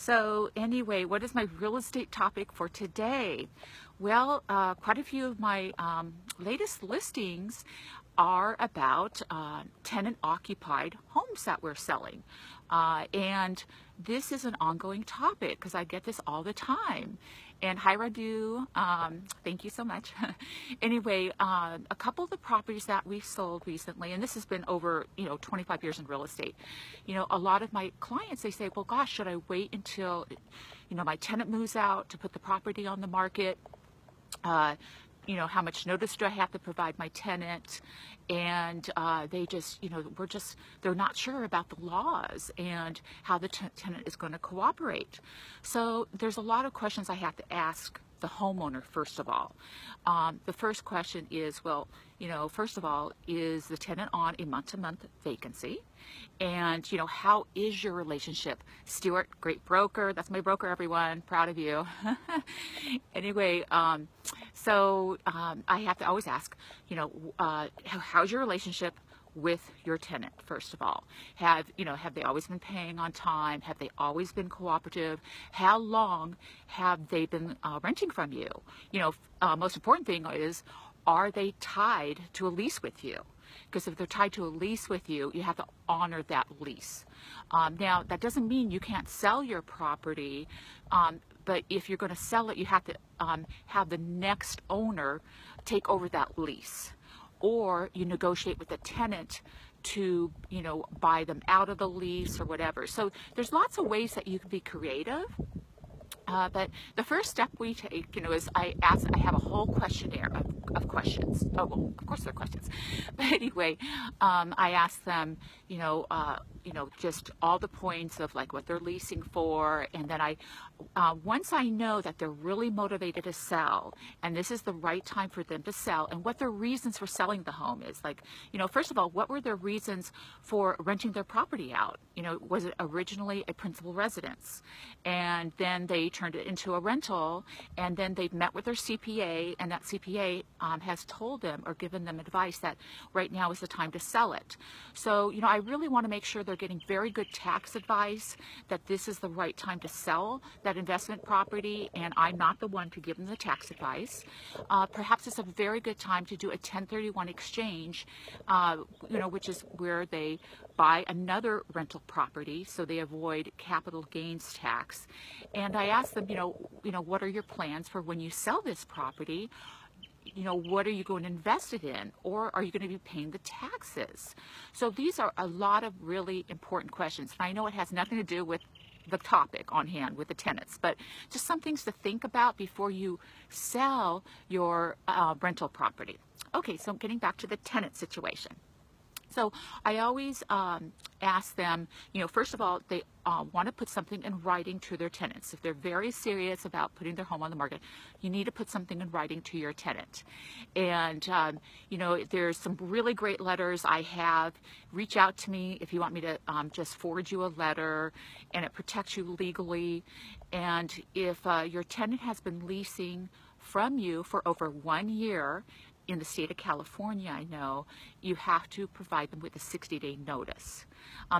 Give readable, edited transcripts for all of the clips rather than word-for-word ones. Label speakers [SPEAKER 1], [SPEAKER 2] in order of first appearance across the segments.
[SPEAKER 1] So anyway, what is my real estate topic for today? Well, quite a few of my latest listings are about tenant-occupied homes that we're selling. And this is an ongoing topic because I get this all the time. And hi, Radu, thank you so much. Anyway, a couple of the properties that we sold recently, and this has been over, 25 years in real estate. A lot of my clients, they say, well, gosh, should I wait until, my tenant moves out to put the property on the market? How much notice do I have to provide my tenant? And they just, they're not sure about the laws and how the tenant is going to cooperate. So there's a lot of questions I have to ask the homeowner, first of all. The first question is, well, first of all, is the tenant on a month-to-month vacancy? And, how is your relationship? Stuart, great broker. That's my broker, everyone. Proud of you. Anyway, so I have to always ask, how's your relationship with your tenant? First of all, have they always been paying on time? Have they always been cooperative? How long have they been renting from you? Most important thing is, are they tied to a lease with you? Because if they're tied to a lease with you, you have to honor that lease. Now, that doesn't mean you can't sell your property, but if you're going to sell it, you have to have the next owner take over that lease. Or you negotiate with the tenant to, buy them out of the lease or whatever. So there's lots of ways that you can be creative. But the first step we take, is I have a whole questionnaire of questions. Oh, well, of course they're questions. But anyway, I ask them, just all the points of like what they're leasing for. And then once I know that they're really motivated to sell, and this is the right time for them to sell, and what their reasons for selling the home is, like, first of all, what were their reasons for renting their property out? Was it originally a principal residence? And then they turned it into a rental, and then they've met with their CPA, and that CPA has told them or given them advice that right now is the time to sell it. So, I really want to make sure they're getting very good tax advice, that this is the right time to sell that investment property, and I'm not the one to give them the tax advice. Perhaps it's a very good time to do a 1031 exchange, which is where they buy another rental property so they avoid capital gains tax. And I ask them, what are your plans for when you sell this property? What are you going to invest it in? Or are you going to be paying the taxes? So these are a lot of really important questions. And I know it has nothing to do with the topic on hand with the tenants, but just some things to think about before you sell your rental property. Okay, so getting back to the tenant situation. So I always ask them, first of all, they want to put something in writing to their tenants. If they're very serious about putting their home on the market, you need to put something in writing to your tenant. And, there's some really great letters I have. Reach out to me if you want me to just forward you a letter, and it protects you legally. And if your tenant has been leasing from you for over 1 year, in the state of California, I know, you have to provide them with a 60-day notice.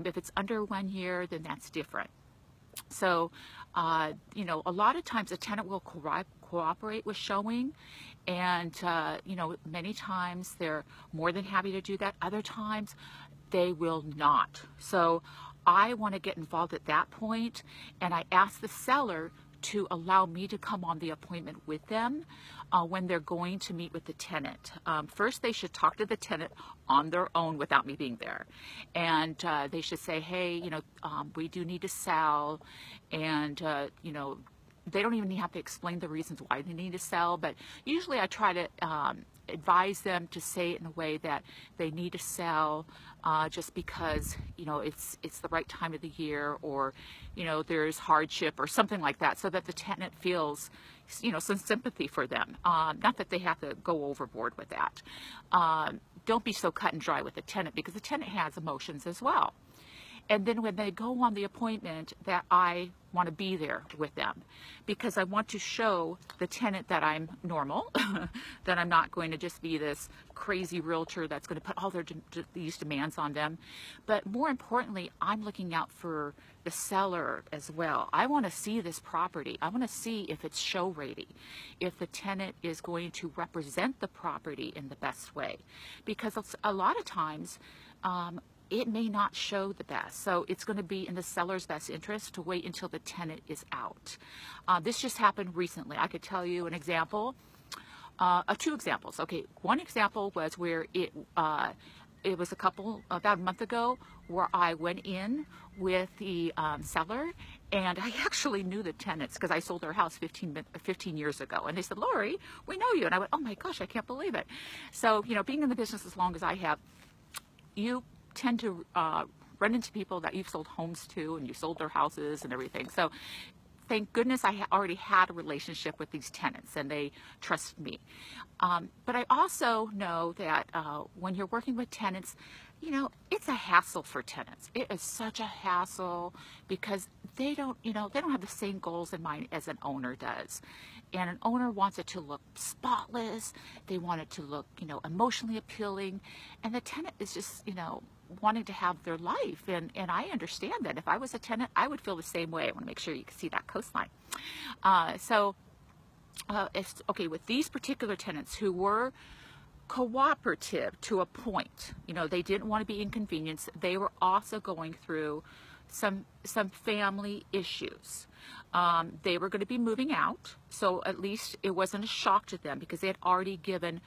[SPEAKER 1] If it's under 1 year, then that's different. So, a lot of times a tenant will cooperate with showing, and, many times they're more than happy to do that. Other times they will not. So I want to get involved at that point, and I ask the seller to allow me to come on the appointment with them when they're going to meet with the tenant. First, they should talk to the tenant on their own without me being there. And they should say, hey, we do need to sell, and, they don't even have to explain the reasons why they need to sell, but usually I try to advise them to say it in a way that they need to sell just because, it's the right time of the year, or, there's hardship or something like that, so that the tenant feels, some sympathy for them. Not that they have to go overboard with that. Don't be so cut and dry with the tenant, because the tenant has emotions as well. And then when they go on the appointment, that I want to be there with them, because I want to show the tenant that I'm normal, that I'm not going to just be this crazy realtor that's going to put all these demands on them. But more importantly, I'm looking out for the seller as well. I want to see this property. I want to see if it's show ready, if the tenant is going to represent the property in the best way, because a lot of times it may not show the best. So it's going to be in the seller's best interest to wait until the tenant is out. This just happened recently. I could tell you an example, two examples. Okay, one example was where it was about a month ago, where I went in with the seller, and I actually knew the tenants because I sold their house 15 years ago. And they said, "Lori, we know you." And I went, "Oh my gosh, I can't believe it." So, being in the business as long as I have, you tend to run into people that you've sold homes to, and you sold their houses and everything. So thank goodness I already had a relationship with these tenants, and they trust me. But I also know that when you're working with tenants, it's a hassle for tenants. It is such a hassle because they don't have the same goals in mind as an owner does. And an owner wants it to look spotless. They want it to look, emotionally appealing. And the tenant is just, wanting to have their life. And I understand that. If I was a tenant, I would feel the same way. I want to make sure you can see that coastline. Okay, with these particular tenants who were cooperative to a point, they didn't want to be inconvenienced. They were also going through some family issues. They were going to be moving out, so at least it wasn't a shock to them because they had already given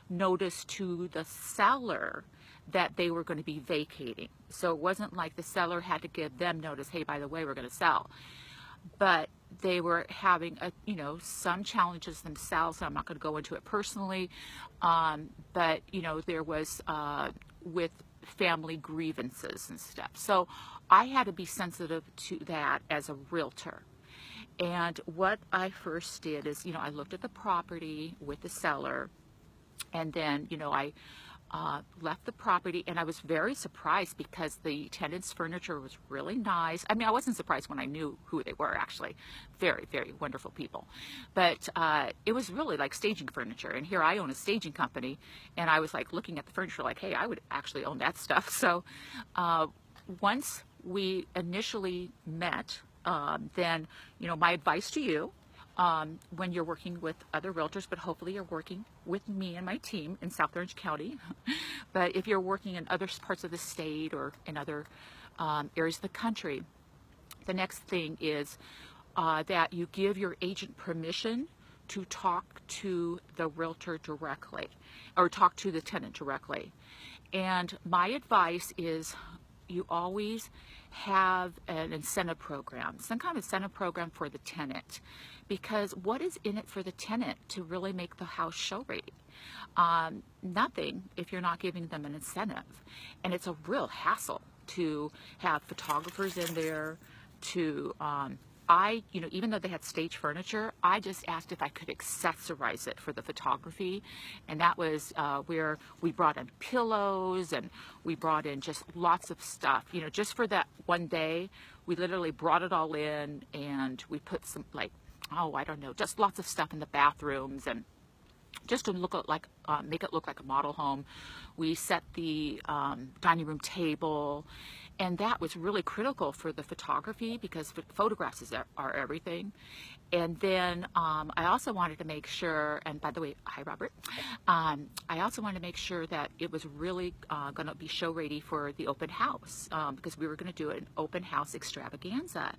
[SPEAKER 1] notice to the seller that they were going to be vacating. So it wasn't like the seller had to give them notice, "Hey, by the way, we're going to sell." But they were having some challenges themselves. I'm not going to go into it personally, but there was with family grievances and stuff. So I had to be sensitive to that as a realtor. And what I first did is, I looked at the property with the seller, and then, I left the property, and I was very surprised because the tenant's furniture was really nice. I mean, I wasn't surprised when I knew who they were, actually. Very, very wonderful people. But it was really like staging furniture. And here I own a staging company, and I was like looking at the furniture like, hey, I would actually own that stuff. So once we initially met, then, my advice to you, when you're working with other realtors, but hopefully you're working with me and my team in South Orange County. But if you're working in other parts of the state or in other areas of the country, the next thing is that you give your agent permission to talk to the realtor directly, or talk to the tenant directly. And my advice is you always have an incentive program, some kind of incentive program for the tenant, because what is in it for the tenant to really make the house show ready? Nothing if you're not giving them an incentive. And it's a real hassle to have photographers in there to even though they had stage furniture, I just asked if I could accessorize it for the photography. And that was where we brought in pillows, and we brought in just lots of stuff, just for that one day. We literally brought it all in, and we put some, just lots of stuff in the bathrooms, and just to make it look like a model home. We set the dining room table, and that was really critical for the photography because photographs are everything. And then I also wanted to make sure, and by the way, hi Robert, I also wanted to make sure that it was really going to be show ready for the open house, because we were going to do an open house extravaganza.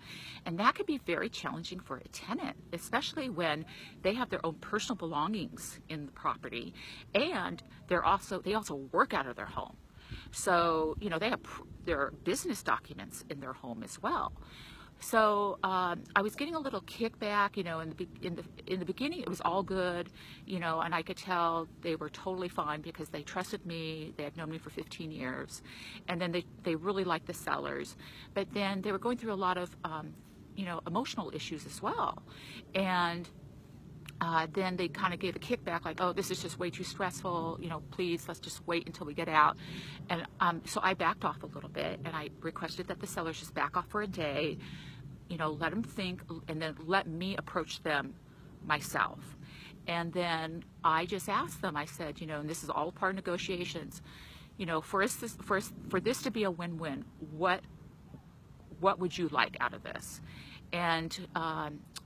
[SPEAKER 1] And that could be very challenging for a tenant, especially when they have their own personal belongings in the property, and they also work out of their home. So, they have their business documents in their home as well. So I was getting a little kickback, in the beginning it was all good, and I could tell they were totally fine because they trusted me. They had known me for 15 years, and then they really liked the sellers. But then they were going through a lot of, emotional issues as well. And then they kind of gave a kickback like, oh, this is just way too stressful, you know, please, let's just wait until we get out. And so I backed off a little bit, and I requested that the sellers just back off for a day, you know, let them think, and then let me approach them myself. And then I just asked them, I said, you know, and this is all part of negotiations, you know, for this to be a win-win, what would you like out of this? And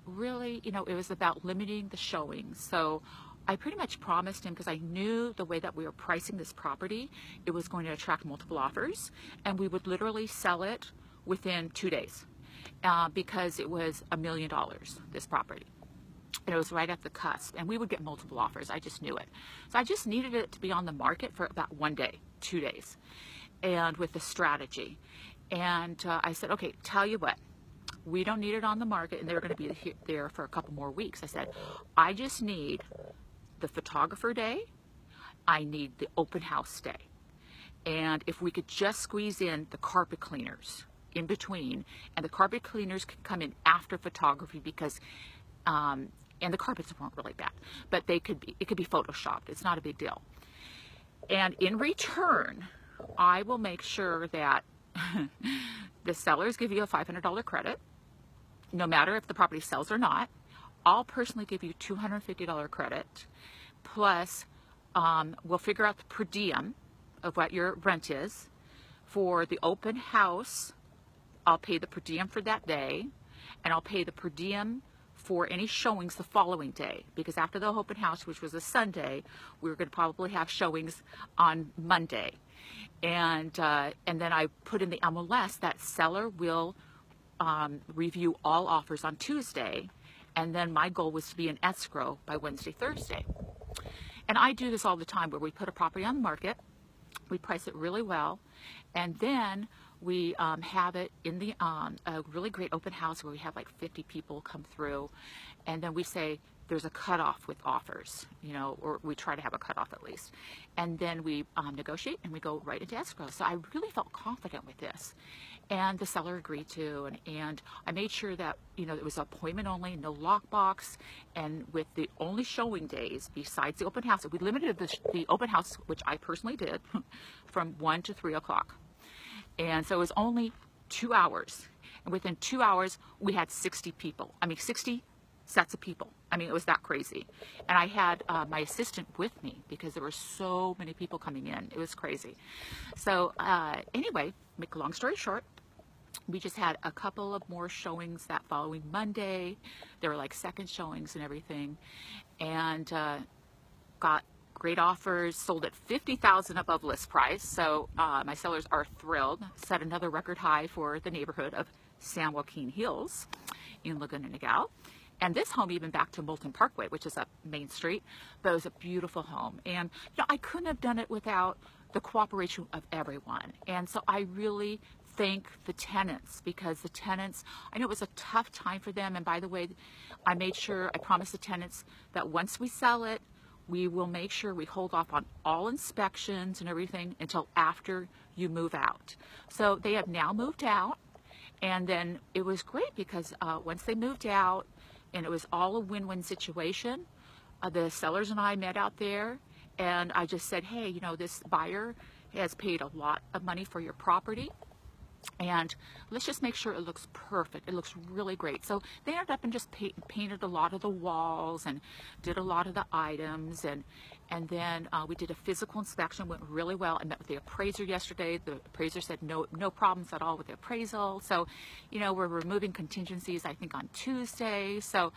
[SPEAKER 1] really, you know, it was about limiting the showings. So I pretty much promised him, because I knew the way that we were pricing this property, it was going to attract multiple offers, and we would literally sell it within 2 days, because it was $1 million, this property. And it was right at the cusp, and we would get multiple offers. I just knew it. So I just needed it to be on the market for about 1 day, 2 days, and with the strategy. And I said, okay, tell you what, we don't need it on the market, and they're going to be there for a couple more weeks. I said, I just need the photographer day. I need the open house day. And if we could just squeeze in the carpet cleaners in between, and the carpet cleaners could come in after photography, because and the carpets weren't really bad, but it could be photoshopped. It's not a big deal. And in return, I will make sure that the sellers give you a $500 credit, no matter if the property sells or not. I'll personally give you $250 credit, plus we'll figure out the per diem of what your rent is. For the open house, I'll pay the per diem for that day, and I'll pay the per diem for any showings the following day, because after the open house, which was a Sunday, we were going to probably have showings on Monday. And then I put in the MLS that seller will review all offers on Tuesday, and then my goal was to be in escrow by Wednesday, Thursday. And I do this all the time, where we put a property on the market, we price it really well, and then we have it in the a really great open house where we have like 50 people come through, and then we say there's a cutoff with offers, you know, or we try to have a cutoff at least, and then we negotiate and we go right into escrow. So I really felt confident with this, and the seller agreed to, and I made sure that, you know, it was appointment only, no lockbox, and with the only showing days besides the open house, we limited the open house, which I personally did, from 1 to 3 o'clock. And so it was only 2 hours. And within 2 hours, we had 60 people. I mean, 60 sets of people. I mean, it was that crazy. And I had my assistant with me, because there were so many people coming in. It was crazy. So anyway, make a long story short, we just had a couple of more showings that following Monday. There were like second showings and everything. And got great offers, sold at $50,000 above list price. So my sellers are thrilled. Set another record high for the neighborhood of San Joaquin Hills in Laguna. And this home even back to Moulton Parkway, which is up Main Street. But it was a beautiful home. And you know, I couldn't have done it without the cooperation of everyone. And so I really thank the tenants, because the tenants, I know it was a tough time for them. And by the way, I promised the tenants that once we sell it, we will make sure we hold off on all inspections and everything until after you move out. So they have now moved out, and then it was great, because once they moved out, and it was all a win-win situation, the sellers and I met out there, and I just said, hey, you know, this buyer has paid a lot of money for your property, and let's just make sure it looks perfect. It looks really great. So they ended up and just painted a lot of the walls and did a lot of the items, and then we did a physical inspection, went really well. I met with the appraiser yesterday. The appraiser said no problems at all with the appraisal. So, you know, we're removing contingencies, I think, on Tuesday. So,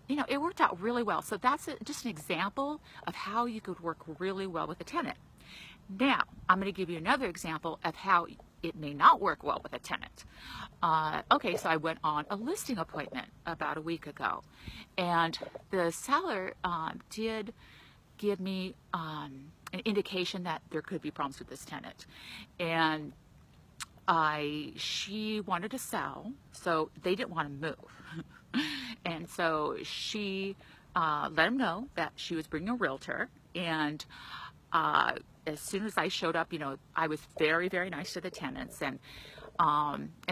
[SPEAKER 1] you know, it worked out really well. So that's just an example of how you could work really well with a tenant. Now, I'm going to give you another example of how it may not work well with a tenant. Okay, so I went on a listing appointment about a week ago, and the seller did give me an indication that there could be problems with this tenant. And she wanted to sell, so they didn't want to move. And so she let him know that she was bringing a realtor, and as soon as I showed up, you know, I was very, very nice to the tenants, and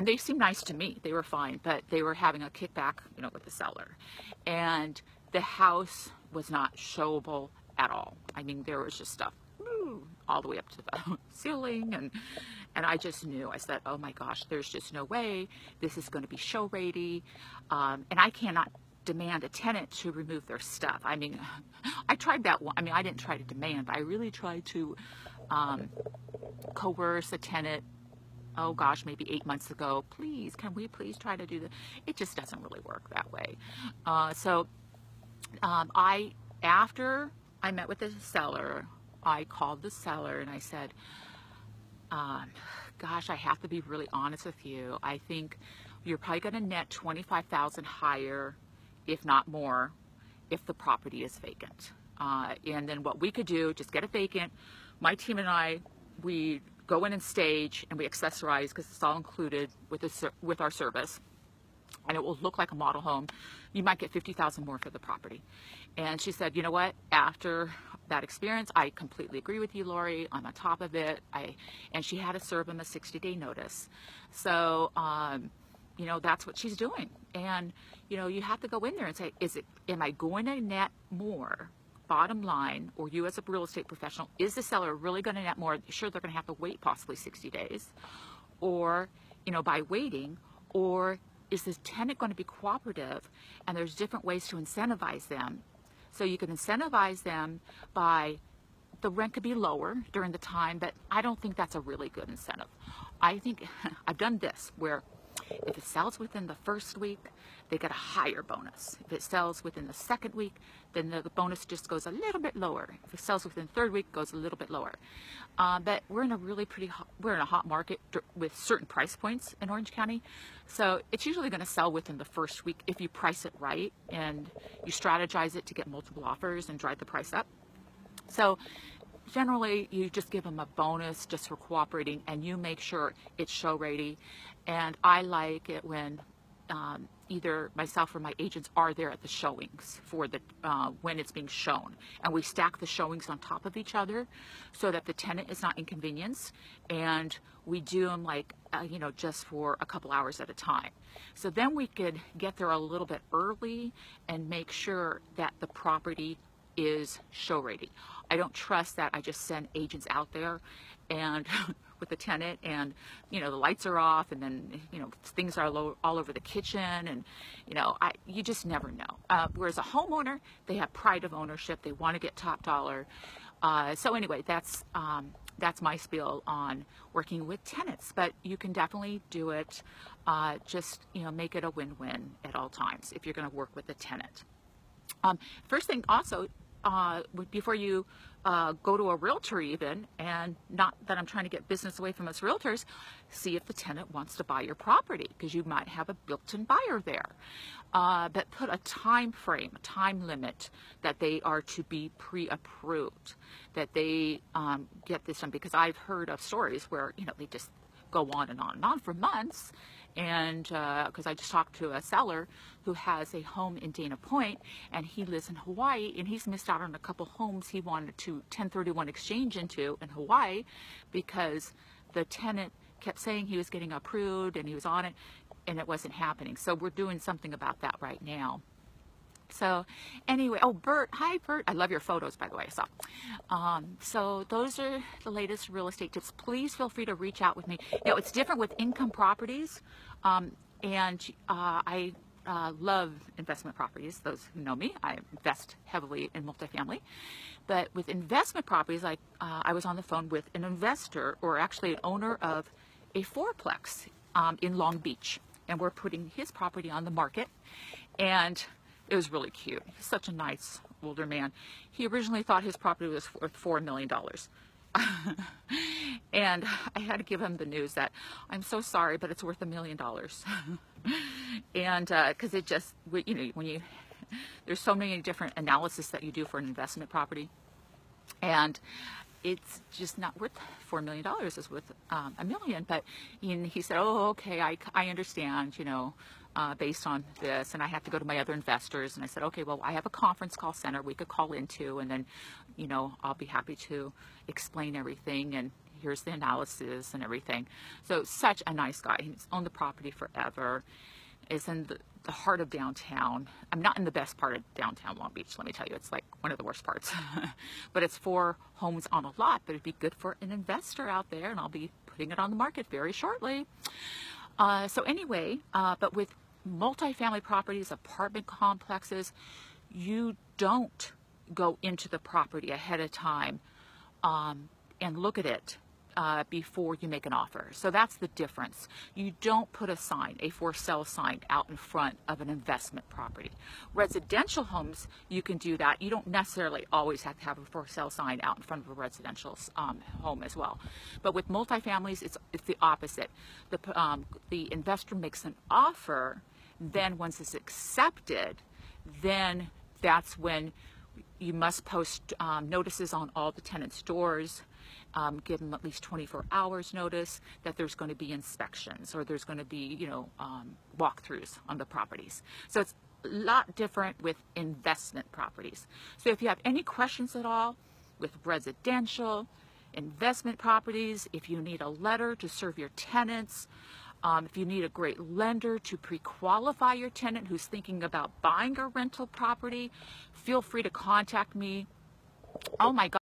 [SPEAKER 1] they seemed nice to me. They were fine, but they were having a kickback, you know, with the seller. And the house was not showable at all. I mean, there was just stuff all the way up to the ceiling, and I just knew. I said, oh my gosh, there's just no way this is going to be show ready, and I cannot demand a tenant to remove their stuff. I mean, I tried that one. I mean, I didn't try to demand, but I really tried to coerce a tenant. Oh gosh, maybe 8 months ago. Please, can we please try to do that? It just doesn't really work that way. After I met with the seller, I called the seller and I said, gosh, I have to be really honest with you. I think you're probably going to net $25,000 higher, if not more, if the property is vacant. And then what we could do, just get it vacant. My team and I, we go in and stage and we accessorize, because it's all included with our service. And it will look like a model home. You might get $50,000 more for the property. And she said, you know what, after that experience, I completely agree with you, Lori. I'm on top of it. And she had to serve him a 60-day notice. So, you know, that's what she's doing. And, you know, you have to go in there and say, am I going to net more? Bottom line, or you as a real estate professional, is the seller really going to net more? Sure, they're going to have to wait possibly 60 days. Or, you know, by waiting, or is the tenant going to be cooperative? And there's different ways to incentivize them. So you can incentivize them by, the rent could be lower during the time, but I don't think that's a really good incentive. I think I've done this where if it sells within the first week, they get a higher bonus. If it sells within the second week, then the bonus just goes a little bit lower. If it sells within the third week, it goes a little bit lower. But we're in a really we're in a hot market with certain price points in Orange County. So it's usually going to sell within the first week if you price it right and you strategize it to get multiple offers and drive the price up. So generally, you just give them a bonus just for cooperating, and you make sure it's show ready. And I like it when either myself or my agents are there at the showings for the when it's being shown, and we stack the showings on top of each other so that the tenant is not inconvenienced, and we do them like you know, just for a couple hours at a time. So then we could get there a little bit early and make sure that the property is show ready. I don't trust that I just send agents out there and with the tenant, and you know, the lights are off, and then you know, things are all over the kitchen, and you know, you just never know. Whereas a homeowner, they have pride of ownership, they want to get top dollar. So anyway, that's my spiel on working with tenants. But you can definitely do it. Just, you know, make it a win-win at all times if you're going to work with a tenant. First thing also, before you go to a realtor even, and not that I'm trying to get business away from us realtors, see if the tenant wants to buy your property, because you might have a built-in buyer there. But put a time frame, a time limit that they are to be pre-approved, that they get this done, because I've heard of stories where, you know, they just go on and on and on for months. And because I just talked to a seller who has a home in Dana Point, and he lives in Hawaii, and he's missed out on a couple homes he wanted to 1031 exchange into in Hawaii because the tenant kept saying he was getting approved and he was on it, and it wasn't happening. So we're doing something about that right now. So anyway, oh, Bert, hi Bert, I love your photos, by the way. So those are the latest real estate tips. Please feel free to reach out with me. You know, it's different with income properties, and I love investment properties. Those who know me, I invest heavily in multifamily. But with investment properties, like I was on the phone with an investor, or actually an owner of a fourplex in Long Beach, and we're putting his property on the market, and it was really cute. He's such a nice older man. He originally thought his property was worth $4 million. And I had to give him the news that, I'm so sorry, but it's worth $1 million. And because it just, you know, when you, there's so many different analysis that you do for an investment property, and it's just not worth $4 million. It's worth $1 million. But he said, oh, okay, I understand, you know, based on this, and I have to go to my other investors. And I said, okay, well, I have a conference call center we could call into, and then, you know, I'll be happy to explain everything, and here's the analysis and everything. So such a nice guy. He's owned the property forever. is in the heart of downtown. I'm not in the best part of downtown Long Beach, let me tell you. It's like one of the worst parts. But it's 4 homes on a lot, but it'd be good for an investor out there, and I'll be putting it on the market very shortly. So anyway, but with multifamily properties, apartment complexes, you don't go into the property ahead of time and look at it before you make an offer. So that's the difference. You don't put a sign, a for sale sign, out in front of an investment property. Residential homes, you can do that. You don't necessarily always have to have a for sale sign out in front of a residential home as well. But with multifamilies, it's the opposite. The investor makes an offer, then once it's accepted, then that's when you must post notices on all the tenants' doors, give them at least 24 hours notice that there's going to be inspections, or there's going to be, walkthroughs on the properties. So it's a lot different with investment properties. So if you have any questions at all with residential, investment properties, if you need a letter to serve your tenants, if you need a great lender to pre-qualify your tenant who's thinking about buying a rental property, feel free to contact me. Oh my God.